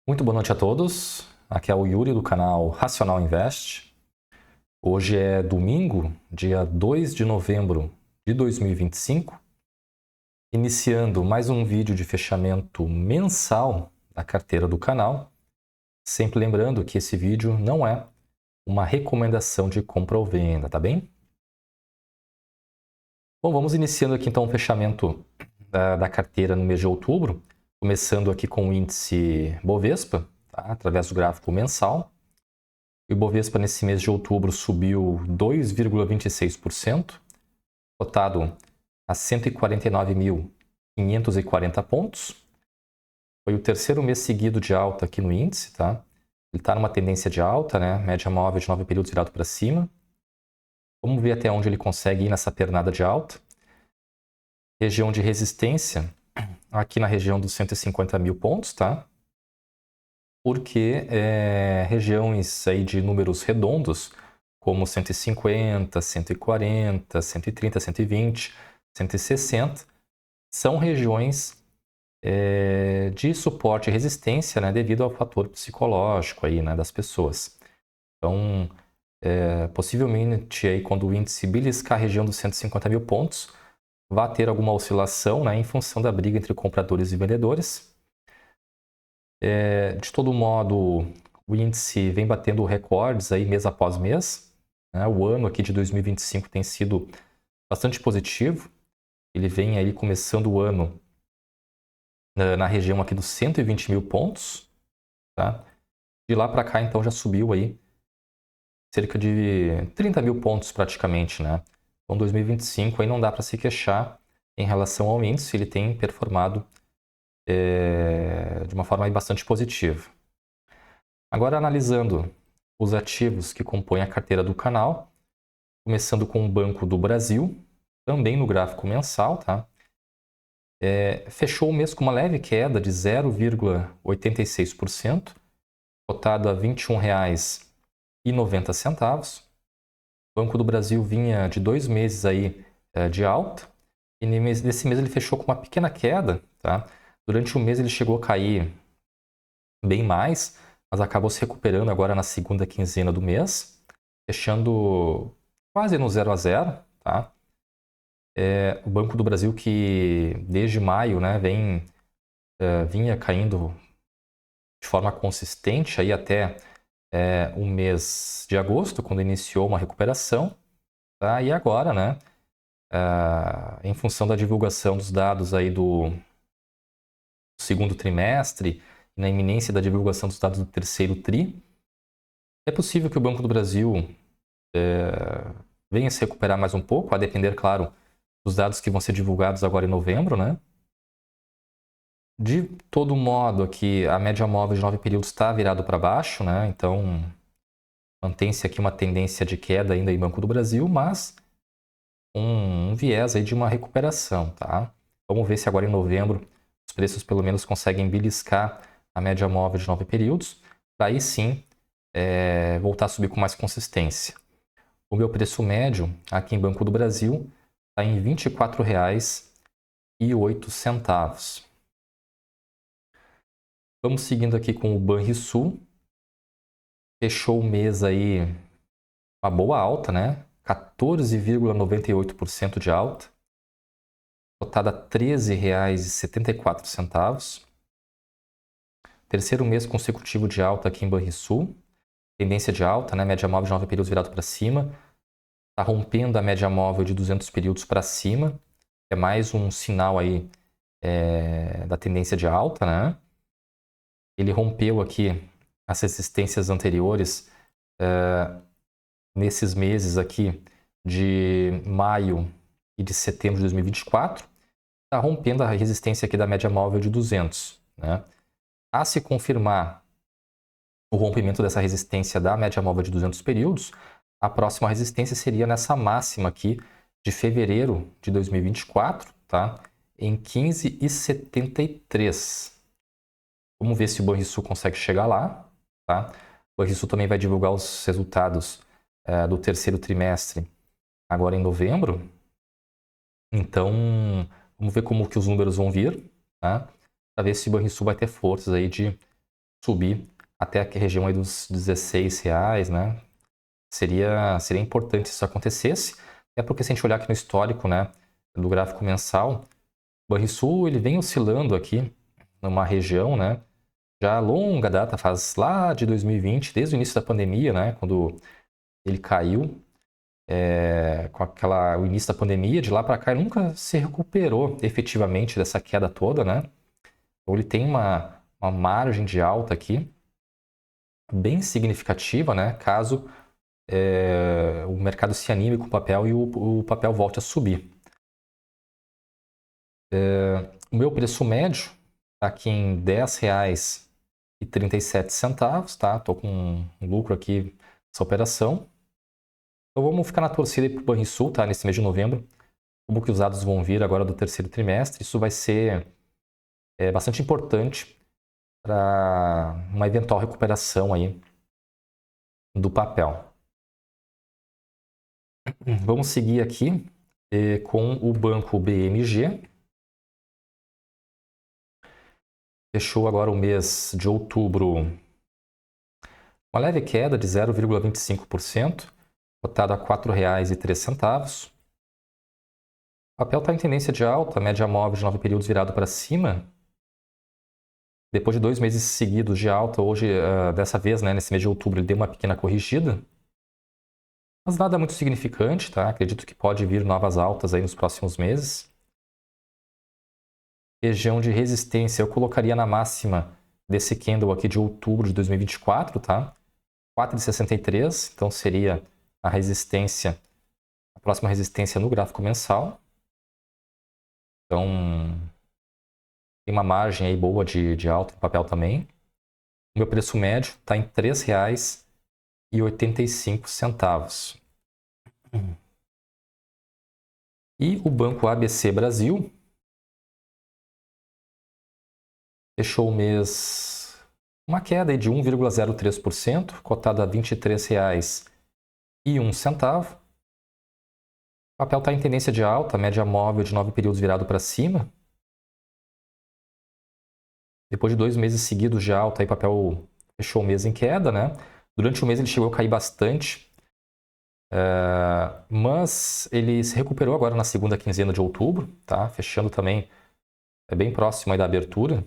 Muito boa noite a todos. Aqui é o Yuri do canal Racional Invest. Hoje é domingo, dia 2 de novembro de 2025, iniciando mais um vídeo de fechamento mensal da carteira do canal. Sempre lembrando que esse vídeo não é uma recomendação de compra ou venda, tá bem? Bom, vamos iniciando aqui então o fechamento da carteira no mês de outubro, começando aqui com o índice Bovespa, tá? Através do gráfico mensal. O Ibovespa nesse mês de outubro subiu 2,26%, cotado a 149.540 pontos. Foi o terceiro mês seguido de alta aqui no índice, tá? Ele está numa tendência de alta, né? Média móvel de 9 períodos virado para cima. Vamos ver até onde ele consegue ir nessa pernada de alta. Região de resistência, aqui na região dos 150 mil pontos, tá? Porque regiões aí de números redondos, como 150, 140, 130, 120, 160, são regiões de suporte e resistência, né, devido ao fator psicológico aí, né, das pessoas. Então, possivelmente, aí, quando o índice beliscar a região dos 150 mil pontos, vai ter alguma oscilação, né, em função da briga entre compradores e vendedores. De todo modo, o índice vem batendo recordes aí mês após mês, né? O ano aqui de 2025 tem sido bastante positivo. Ele vem aí começando o ano na região aqui dos 120 mil pontos, tá? De lá para cá, então, já subiu aí cerca de 30 mil pontos praticamente, né? Então, 2025 aí não dá para se queixar em relação ao índice, ele tem performado de uma forma aí bastante positiva. Agora, analisando os ativos que compõem a carteira do canal, começando com o Banco do Brasil, também no gráfico mensal, tá? Fechou o mês com uma leve queda de 0,86%, cotado a R$ 21,90. O Banco do Brasil vinha de 2 meses aí, de alta, e nesse mês ele fechou com uma pequena queda, tá? Durante o mês ele chegou a cair bem mais, mas acabou se recuperando agora na segunda quinzena do mês, fechando quase no 0 a 0, tá? O Banco do Brasil que desde maio, né, vinha caindo de forma consistente aí até o mês de agosto, quando iniciou uma recuperação, tá? E agora, né, em função da divulgação dos dados aí do segundo trimestre, na iminência da divulgação dos dados do terceiro tri, é possível que o Banco do Brasil venha se recuperar mais um pouco, a depender, claro, dos dados que vão ser divulgados agora em novembro, né? De todo modo, aqui a média móvel de 9 períodos está virado para baixo, né? Então, mantém-se aqui uma tendência de queda ainda em Banco do Brasil, mas um viés aí de uma recuperação, tá? Vamos ver se agora em novembro os preços pelo menos conseguem beliscar a média móvel de 9 períodos, para aí sim voltar a subir com mais consistência. O meu preço médio aqui em Banco do Brasil está em R$ 24,08. Vamos seguindo aqui com o Banrisul. Fechou o mês aí uma boa alta, né? 14,98% de alta, cotada a R$ 13,74. Terceiro mês consecutivo de alta aqui em Banrisul. Tendência de alta, né? Média móvel de 9 períodos virado para cima. Está rompendo a média móvel de 200 períodos para cima. É mais um sinal aí da tendência de alta, né? Ele rompeu aqui as resistências anteriores nesses meses aqui de maio e de setembro de 2024. Está rompendo a resistência aqui da média móvel de 200, né? A se confirmar o rompimento dessa resistência da média móvel de 200 períodos, a próxima resistência seria nessa máxima aqui de fevereiro de 2024, tá? Em 15,73. Vamos ver se o Banrisul consegue chegar lá, tá? O Banrisul também vai divulgar os resultados do terceiro trimestre agora em novembro. Então, vamos ver como que os números vão vir, tá? Para ver se o Banrisul vai ter forças aí de subir até a região aí dos R$16, né? Seria importante se isso acontecesse, é porque se a gente olhar aqui no histórico, né, do gráfico mensal, o Banrisul ele vem oscilando aqui numa região, né, já a longa data, faz lá de 2020, desde o início da pandemia, né, quando ele caiu, com o início da pandemia, de lá para cá ele nunca se recuperou efetivamente dessa queda toda, né? Então ele tem uma margem de alta aqui bem significativa, né, caso o mercado se anime com o papel e o papel volte a subir. O meu preço médio está aqui em R$10,37, tá? Estou com um lucro aqui nessa operação. Então vamos ficar na torcida para o Banrisul, tá? Nesse mês de novembro. Como que os dados vão vir agora do terceiro trimestre. Isso vai ser bastante importante para uma eventual recuperação aí do papel. Vamos seguir aqui com o banco BMG. Fechou agora o mês de outubro uma leve queda de 0,25%, cotado a R$ 4,03. O papel está em tendência de alta, média móvel de 9 períodos virado para cima. Depois de 2 meses seguidos de alta, hoje, dessa vez, né, nesse mês de outubro, ele deu uma pequena corrigida. Mas nada muito significante, tá? Acredito que pode vir novas altas aí nos próximos meses. Região de resistência, eu colocaria na máxima desse candle aqui de outubro de 2024, tá? 4,63, então seria a resistência, a próxima resistência no gráfico mensal. Então, tem uma margem aí boa de alta em papel também. O meu preço médio está em R$ 3,85. E o Banco ABC Brasil fechou o mês uma queda de 1,03%, cotado a R$ 23,01. O papel está em tendência de alta, média móvel de 9 períodos virado para cima. Depois de 2 meses seguidos de alta, o papel fechou o mês em queda, né? Durante o mês ele chegou a cair bastante, mas ele se recuperou agora na segunda quinzena de outubro, tá? Fechando também bem próximo aí da abertura.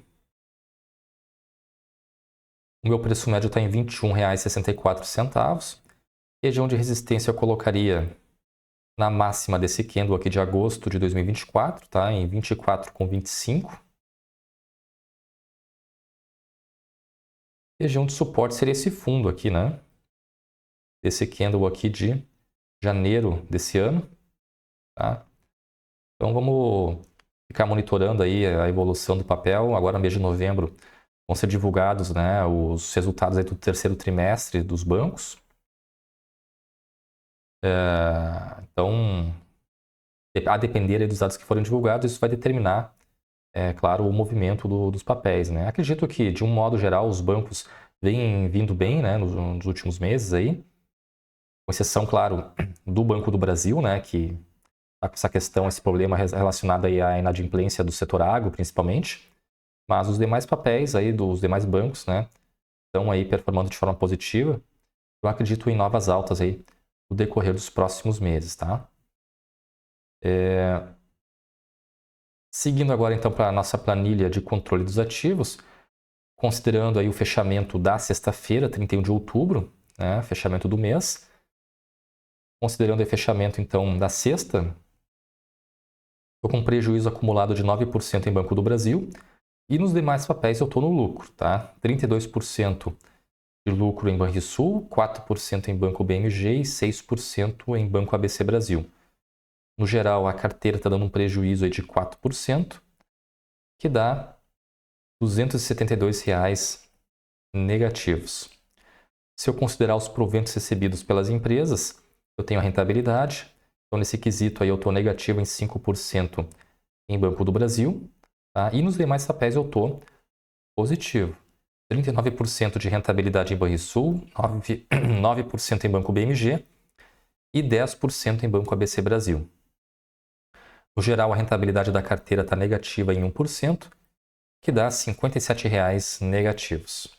O meu preço médio está em R$ 21,64. Região de resistência eu colocaria na máxima desse candle aqui de agosto de 2024, tá? Em 24,25. Região de suporte seria esse fundo aqui, né? Esse candle aqui de janeiro desse ano, tá? Então vamos ficar monitorando aí a evolução do papel. Agora no mês de novembro vão ser divulgados, né, os resultados aí do terceiro trimestre dos bancos. Então, a depender aí dos dados que forem divulgados, isso vai determinar, claro, o movimento dos papéis, né? Acredito que, de um modo geral, os bancos vêm vindo bem, né, nos últimos meses aí, com exceção, claro, do Banco do Brasil, né, que está com essa questão, esse problema relacionado aí à inadimplência do setor agro, principalmente. Mas os demais papéis aí dos demais bancos, né, estão aí performando de forma positiva. Eu acredito em novas altas aí no decorrer dos próximos meses, tá? Seguindo agora então para a nossa planilha de controle dos ativos, considerando aí o fechamento da sexta-feira, 31 de outubro, né, fechamento do mês. Considerando o fechamento então da sexta, estou com um prejuízo acumulado de 9% em Banco do Brasil. E nos demais papéis eu estou no lucro, tá? 32% de lucro em Banrisul, 4% em Banco BMG e 6% em Banco ABC Brasil. No geral, a carteira está dando um prejuízo aí de 4%, que dá R$ 272 negativos. Se eu considerar os proventos recebidos pelas empresas, eu tenho a rentabilidade. Então, nesse quesito aí, eu estou negativo em 5% em Banco do Brasil. Tá? E nos demais papéis eu estou positivo. 39% de rentabilidade em Banrisul, 9% em Banco BMG e 10% em Banco ABC Brasil. No geral, a rentabilidade da carteira está negativa em 1%, que dá R$ 57 negativos.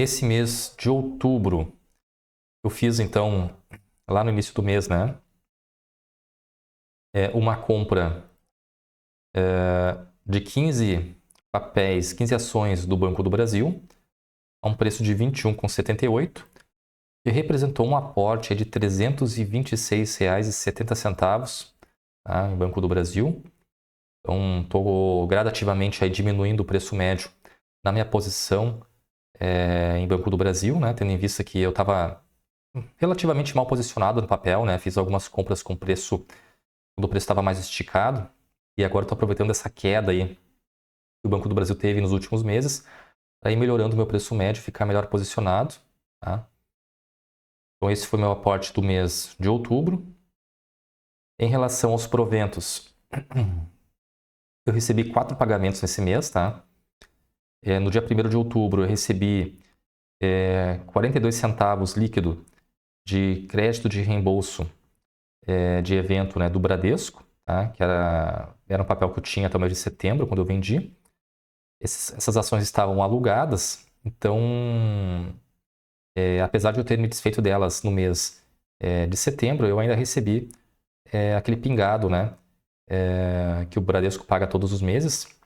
Nesse mês de outubro, eu fiz então, lá no início do mês, né, uma compra de 15 papéis, 15 ações do Banco do Brasil, a um preço de R$ 21,78, que representou um aporte de R$ 326,70, tá, em Banco do Brasil. Então, estou gradativamente aí diminuindo o preço médio na minha posição em Banco do Brasil, né, tendo em vista que eu estava relativamente mal posicionado no papel, né, fiz algumas compras com preço, quando o preço estava mais esticado, e agora estou aproveitando essa queda aí que o Banco do Brasil teve nos últimos meses, para ir melhorando o meu preço médio, ficar melhor posicionado. Tá? Então, esse foi meu aporte do mês de outubro. Em relação aos proventos, eu recebi 4 pagamentos nesse mês. Tá? No dia 1º de outubro, eu recebi 42 centavos líquido de crédito de reembolso de evento, né, do Bradesco, tá? Que era um papel que eu tinha até o mês de setembro, quando eu vendi. Essas ações estavam alugadas, então, apesar de eu ter me desfeito delas no mês de setembro, eu ainda recebi aquele pingado, né, que o Bradesco paga todos os meses.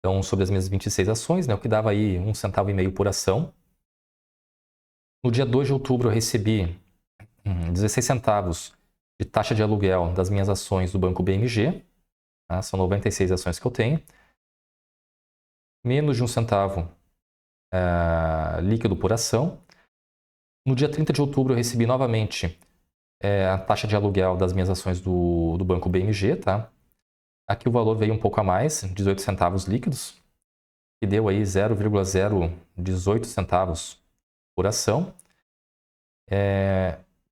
Então, sobre as minhas 26 ações, né, o que dava aí R$ 1,5 centavo por ação. No dia 2 de outubro, eu recebi 16 centavos de taxa de aluguel das minhas ações do Banco BMG. Tá? São 96 ações que eu tenho. Menos de R$ 1 centavo líquido por ação. No dia 30 de outubro, eu recebi novamente a taxa de aluguel das minhas ações do Banco BMG. Tá? Aqui o valor veio um pouco a mais, 18 centavos líquidos, que deu aí 0,018 centavos por ação.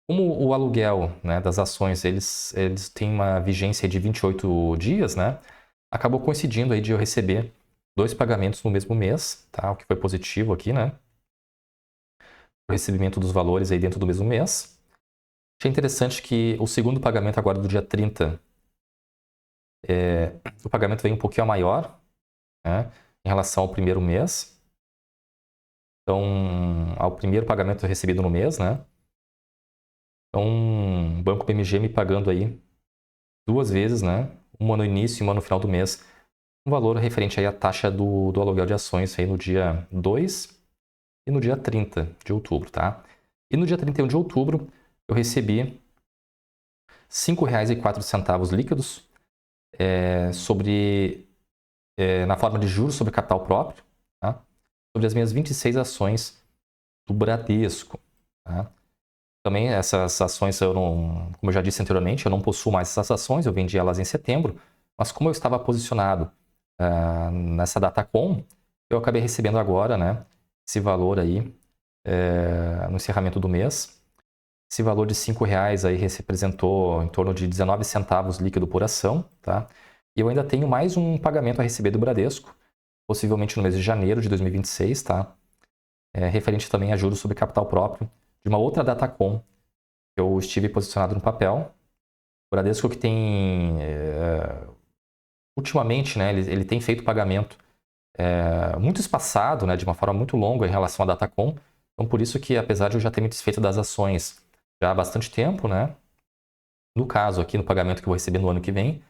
Como o aluguel, né, das ações, eles têm uma vigência de 28 dias, né? Acabou coincidindo aí de eu receber 2 pagamentos no mesmo mês, tá? O que foi positivo aqui, né? O recebimento dos valores aí dentro do mesmo mês. Achei interessante que o segundo pagamento agora do dia 30, o pagamento veio um pouquinho maior, né, em relação ao primeiro mês. Então, ao primeiro pagamento recebido no mês, né? Então, o Banco BMG me pagando aí 2 vezes, né? Uma no início e uma no final do mês. Um valor referente aí à taxa do aluguel de ações aí no dia 2 e no dia 30 de outubro, tá? E no dia 31 de outubro, eu recebi R$ 5,04 líquidos na forma de juros sobre capital próprio, tá? Sobre as minhas 26 ações do Bradesco, tá? Também essas ações, como eu já disse anteriormente, eu não possuo mais essas ações, eu vendi elas em setembro, mas como eu estava posicionado nessa Datacom, eu acabei recebendo agora, né, esse valor aí no encerramento do mês. Esse valor de R$ 5,00 aí representou em torno de 19 centavos líquido por ação, tá? E eu ainda tenho mais um pagamento a receber do Bradesco, possivelmente no mês de janeiro de 2026, tá? Referente também a juros sobre capital próprio de uma outra Datacom que eu estive posicionado no papel. O Bradesco que tem, ultimamente, né, ele tem feito pagamento muito espaçado, né, de uma forma muito longa em relação à Datacom. Então, por isso que, apesar de eu já ter me desfeito das ações já há bastante tempo, né, no caso aqui, no pagamento que eu vou receber no ano que vem,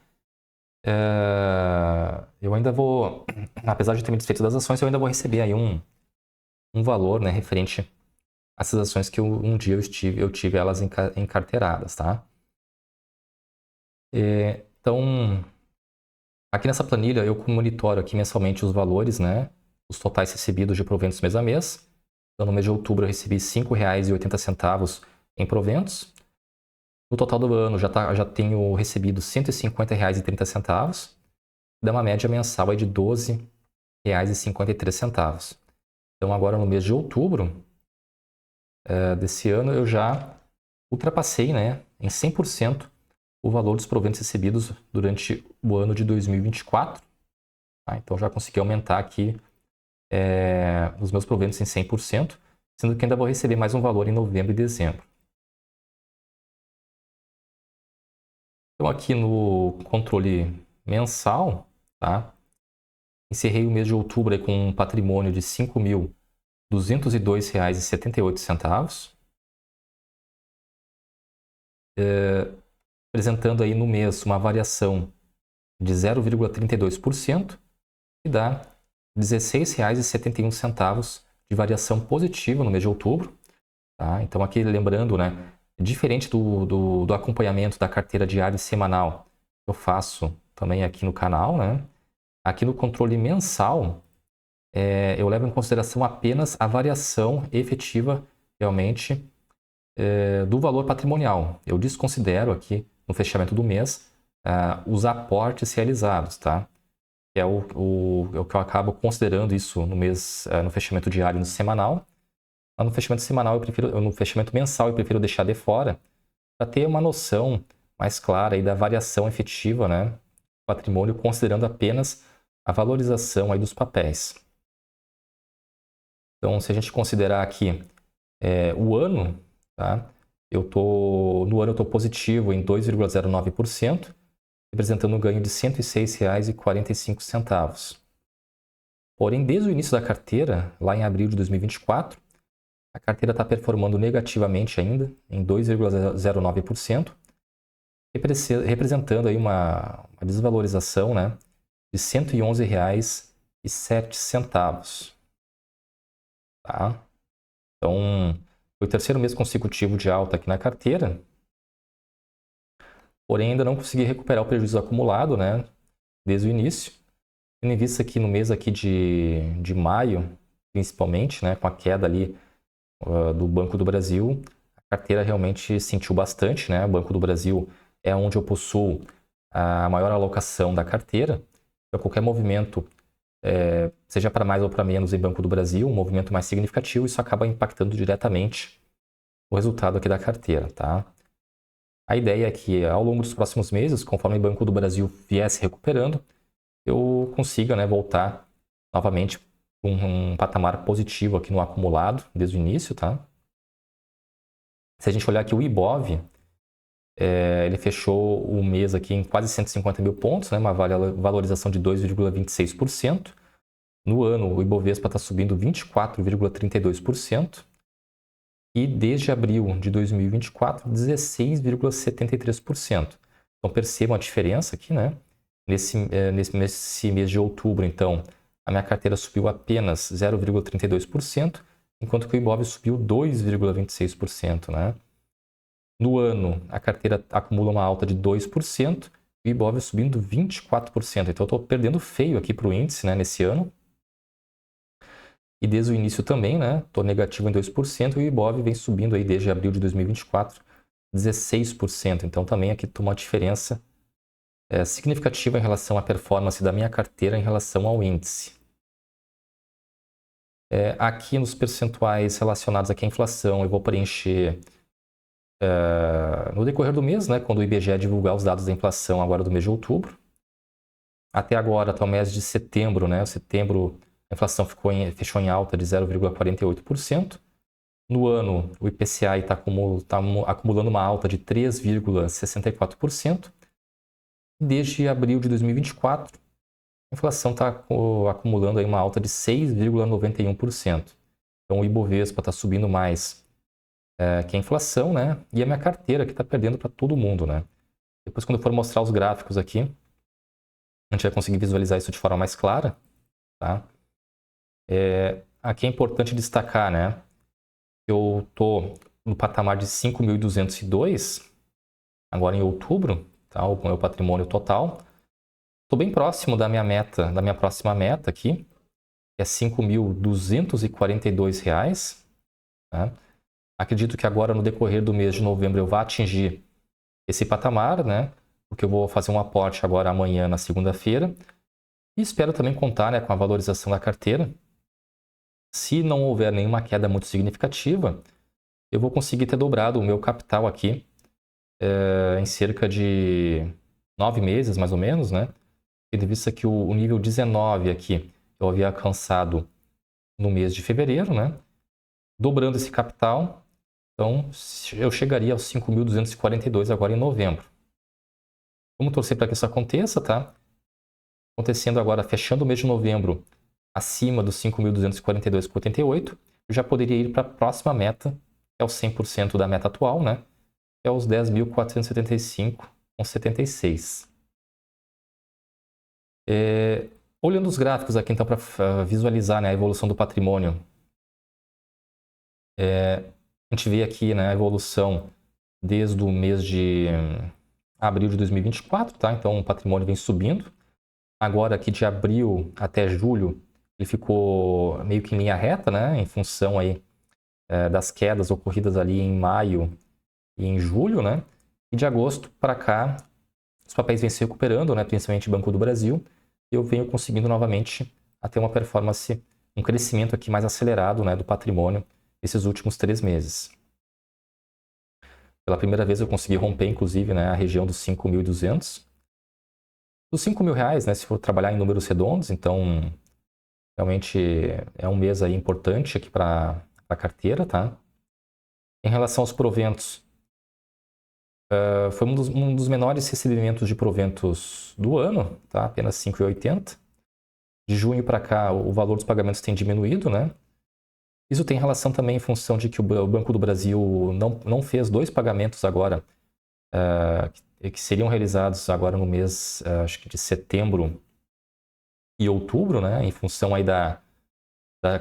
eu ainda vou, apesar de ter me desfeito das ações, eu ainda vou receber aí um valor, né, referente a essas ações que um dia eu tive elas encarteiradas, tá? Então, aqui nessa planilha eu monitoro aqui mensalmente os valores, né, os totais recebidos de proventos mês a mês. Então, no mês de outubro eu recebi R$ 5,80 em proventos. No total do ano já tenho recebido R$ 150,30, dá uma média mensal aí de R$ 12,53. Então, agora no mês de outubro desse ano, eu já ultrapassei, né, em 100% o valor dos proventos recebidos durante o ano de 2024. Tá? Então, já consegui aumentar aqui os meus proventos em 100%, sendo que ainda vou receber mais um valor em novembro e dezembro. Então, aqui no controle mensal, tá? Encerrei o mês de outubro aí com um patrimônio de R$ R$ 202,78, apresentando aí no mês uma variação de 0,32%, que dá R$ 16,71 de variação positiva no mês de outubro. Tá? Então aqui lembrando, né, diferente do acompanhamento da carteira diária e semanal que eu faço também aqui no canal, né? Aqui no controle mensal, eu levo em consideração apenas a variação efetiva, realmente, do valor patrimonial. Eu desconsidero aqui, no fechamento do mês, os aportes realizados, tá? Que é o que eu acabo considerando isso no mês, no fechamento diário e no semanal. Mas no fechamento semanal, no fechamento mensal, eu prefiro deixar de fora, para ter uma noção mais clara aí da variação efetiva, né, do patrimônio, considerando apenas a valorização aí dos papéis. Então, se a gente considerar aqui o ano, tá? No ano eu estou positivo em 2,09%, representando um ganho de R$ 106,45. Porém, desde o início da carteira, lá em abril de 2024, a carteira está performando negativamente ainda, em 2,09%, representando aí uma desvalorização, né, de R$ 111,07. Tá? Então, foi o terceiro mês consecutivo de alta aqui na carteira, porém ainda não consegui recuperar o prejuízo acumulado, né, desde o início. Tendo em vista que no mês aqui de maio, principalmente, né, com a queda ali do Banco do Brasil, a carteira realmente sentiu bastante, né? O Banco do Brasil é onde eu possuo a maior alocação da carteira. Então, qualquer movimento, seja para mais ou para menos em Banco do Brasil, um movimento mais significativo, isso acaba impactando diretamente o resultado aqui da carteira, tá? A ideia é que ao longo dos próximos meses, conforme o Banco do Brasil vier se recuperando, eu consiga, né, voltar novamente um patamar positivo aqui no acumulado desde o início, tá? Se a gente olhar aqui o Ibov, ele fechou o mês aqui em quase 150 mil pontos, né? Uma valorização de 2,26%. No ano, o Ibovespa está subindo 24,32%. E desde abril de 2024, 16,73%. Então percebam a diferença aqui, né? Nesse mês de outubro, então, a minha carteira subiu apenas 0,32%, enquanto que o Ibov subiu 2,26%, né? No ano, a carteira acumula uma alta de 2%, e o Ibov subindo 24%. Então, eu estou perdendo feio aqui para o índice, né, nesse ano. E desde o início também, né, estou negativo em 2%, e o Ibov vem subindo aí desde abril de 2024, 16%. Então, também aqui tem uma diferença significativa em relação à performance da minha carteira em relação ao índice. Aqui nos percentuais relacionados aqui à inflação, eu vou preencher no decorrer do mês, né, quando o IBGE divulgar os dados da inflação agora do mês de outubro. Até agora, até o mês de setembro, né, setembro a inflação fechou em alta de 0,48%. No ano, o IPCA está acumulando uma alta de 3,64%. Desde abril de 2024, a inflação está acumulando aí uma alta de 6,91%. Então, o Ibovespa está subindo mais que a inflação, né? E a minha carteira que está perdendo para todo mundo, né? Depois, quando eu for mostrar os gráficos aqui, a gente vai conseguir visualizar isso de forma mais clara, tá? Aqui é importante destacar, né? Eu estou no patamar de 5.202, agora em outubro, tá? O meu patrimônio total. Estou bem próximo da minha meta, da minha próxima meta aqui, que é R$ 5.242. Tá? Acredito que agora, no decorrer do mês de novembro, eu vá atingir esse patamar, né? Porque eu vou fazer um aporte agora amanhã, na segunda-feira. E espero também contar, né, com a valorização da carteira. Se não houver nenhuma queda muito significativa, eu vou conseguir ter dobrado o meu capital aqui em cerca de 9 meses, mais ou menos, né? Tendo em vista que o nível 19 aqui eu havia alcançado no mês de fevereiro, né? Dobrando esse capital, então eu chegaria aos 5.242 agora em novembro. Vamos torcer para que isso aconteça, tá? Acontecendo agora, fechando o mês de novembro, acima dos 5.242,88, eu já poderia ir para a próxima meta, que é o 100% da meta atual, né? Que é os 10.475,76. Olhando os gráficos aqui, então, para visualizar, né, a evolução do patrimônio, a gente vê aqui, né, a evolução desde o mês de abril de 2024, tá? Então, o patrimônio vem subindo. Agora, aqui de abril até julho, ele ficou meio que em linha reta, né? Em função aí, das quedas ocorridas ali em maio e em julho, né? E de agosto para cá, os papéis vêm se recuperando, né? Principalmente o Banco do Brasil. E eu venho conseguindo novamente a ter uma performance, um crescimento aqui mais acelerado, né, do patrimônio esses últimos 3 meses. Pela primeira vez eu consegui romper, inclusive, né, a região dos 5.200. Dos R$5.000, né, se for trabalhar em números redondos, então realmente é um mês aí importante aqui para a carteira, tá? Em relação aos proventos, foi um dos menores recebimentos de proventos do ano, tá? Apenas 5,80. De junho para cá, o valor dos pagamentos tem diminuído, né? Isso tem relação também em função de que o Banco do Brasil não fez 2 pagamentos agora, que seriam realizados agora no mês, acho que de setembro e outubro, né? Em função aí da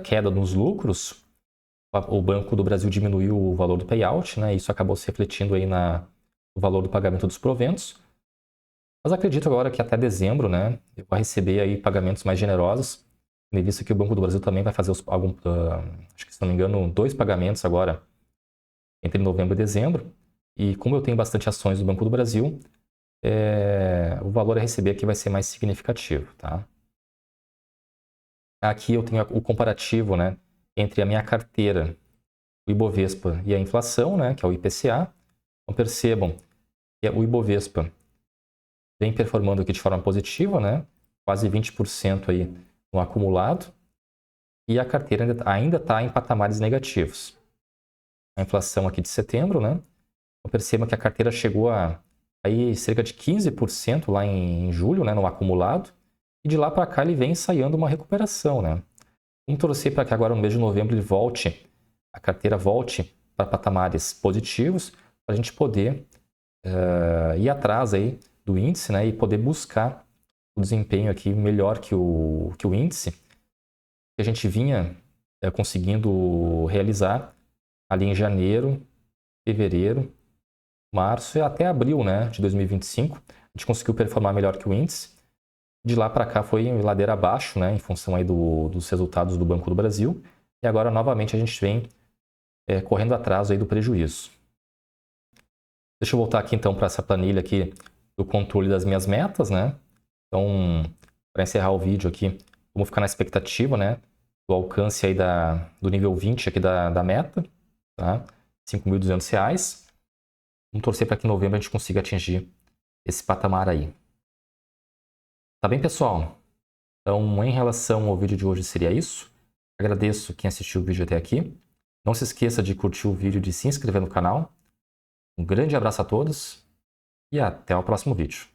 queda nos lucros, o Banco do Brasil diminuiu o valor do payout, né? Isso acabou se refletindo aí no valor do pagamento dos proventos. Mas acredito agora que até dezembro, né, eu vou receber aí pagamentos mais generosos, visto que o Banco do Brasil também vai fazer acho que se não me engano, 2 pagamentos agora entre novembro e dezembro. E como eu tenho bastante ações do Banco do Brasil, o valor a receber aqui vai ser mais significativo, tá? Aqui eu tenho o comparativo, né, entre a minha carteira, o Ibovespa e a inflação, né, que é o IPCA. Então percebam que o Ibovespa vem performando aqui de forma positiva, né, quase 20% aí no acumulado, e a carteira ainda está em patamares negativos. A inflação aqui de setembro, né, então percebam que a carteira chegou a aí cerca de 15% lá em julho, né, no acumulado, e de lá para cá ele vem ensaiando uma recuperação, né. Vamos torcer para que agora no mês de novembro a carteira volte para patamares positivos, para a gente poder ir atrás aí do índice, né, e poder buscar o desempenho aqui melhor que o índice que a gente vinha conseguindo realizar ali em janeiro, fevereiro, março e até abril, né, de 2025. A gente conseguiu performar melhor que o índice. De lá para cá foi ladeira abaixo, né, em função aí dos resultados do Banco do Brasil. E agora, novamente, a gente vem correndo atrás aí do prejuízo. Deixa eu voltar aqui, então, para essa planilha aqui do controle das minhas metas, né? Então, para encerrar o vídeo aqui, vamos ficar na expectativa, né, do alcance aí do nível 20 aqui da meta, tá? R$5.200. Vamos torcer para que em novembro a gente consiga atingir esse patamar aí. Tá bem, pessoal? Então, em relação ao vídeo de hoje, seria isso. Agradeço quem assistiu o vídeo até aqui. Não se esqueça de curtir o vídeo e de se inscrever no canal. Um grande abraço a todos e até o próximo vídeo.